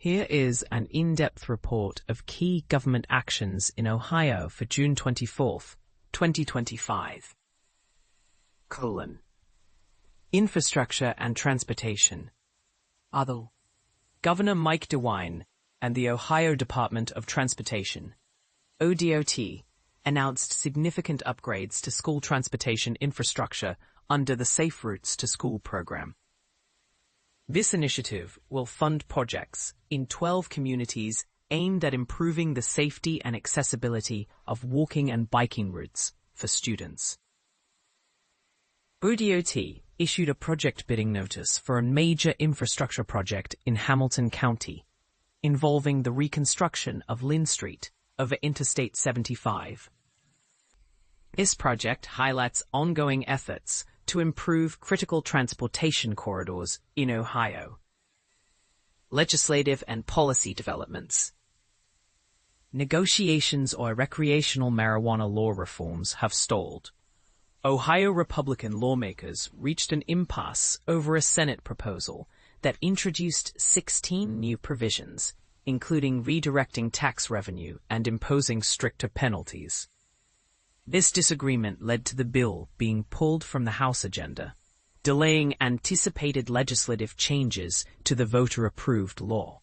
Here is an in-depth report of key government actions in Ohio for June 24, 2025. Infrastructure and transportation. Governor Mike DeWine and the Ohio Department of Transportation, ODOT, announced significant upgrades to school transportation infrastructure under the Safe Routes to School program. This initiative will fund projects in 12 communities aimed at improving the safety and accessibility of walking and biking routes for students. ODOT issued a project bidding notice for a major infrastructure project in Hamilton County, involving the reconstruction of Lynn Street over Interstate 75. This project highlights ongoing efforts to improve critical transportation corridors in Ohio. Legislative and policy developments. Negotiations on recreational marijuana law reforms have stalled. Ohio Republican lawmakers reached an impasse over a Senate proposal that introduced 16 new provisions, including redirecting tax revenue and imposing stricter penalties. This disagreement led to the bill being pulled from the House agenda, delaying anticipated legislative changes to the voter-approved law.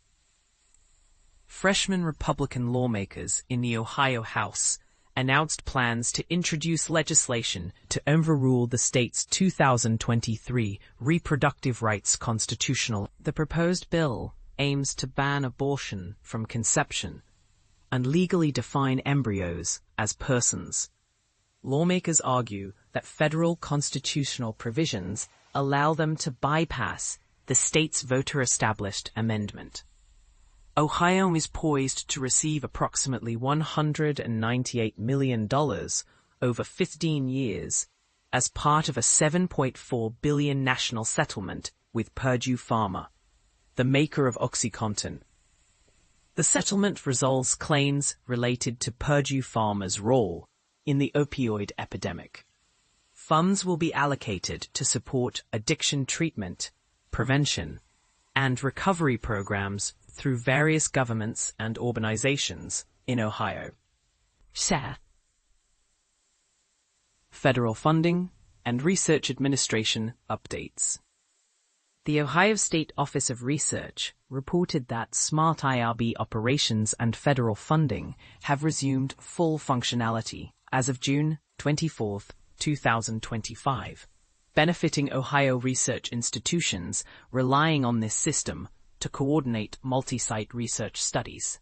Freshman Republican lawmakers in the Ohio House announced plans to introduce legislation to overrule the state's 2023 reproductive rights constitutional. The proposed bill aims to ban abortion from conception and legally define embryos as persons. Lawmakers argue that federal constitutional provisions allow them to bypass the state's voter-established amendment. Ohio is poised to receive approximately $198 million over 15 years as part of a $7.4 billion national settlement with Purdue Pharma, the maker of OxyContin. The settlement resolves claims related to Purdue Pharma's role in the opioid epidemic. Funds will be allocated to support addiction treatment, prevention, and recovery programs through various governments and organizations in Ohio. Federal funding and research administration updates. The Ohio State Office of Research reported that SMART IRB operations and federal funding have resumed full functionality as of June 24, 2025, benefiting Ohio research institutions relying on this system to coordinate multi-site research studies.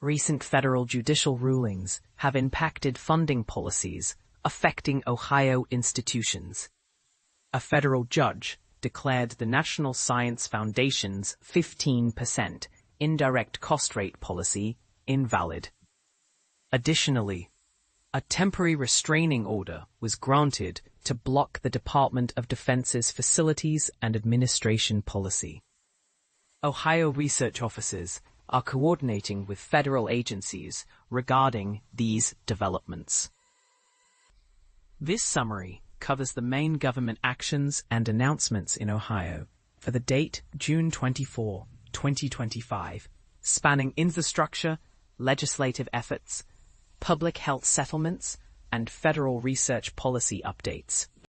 Recent federal judicial rulings have impacted funding policies affecting Ohio institutions. A federal judge declared the National Science Foundation's 15% indirect cost rate policy invalid. Additionally, a temporary restraining order was granted to block the Department of Defense's facilities and administration policy. Ohio research officers are coordinating with federal agencies regarding these developments. This summary covers the main government actions and announcements in Ohio for the date June 24, 2025, spanning infrastructure, legislative efforts, public health settlements, and federal research policy updates.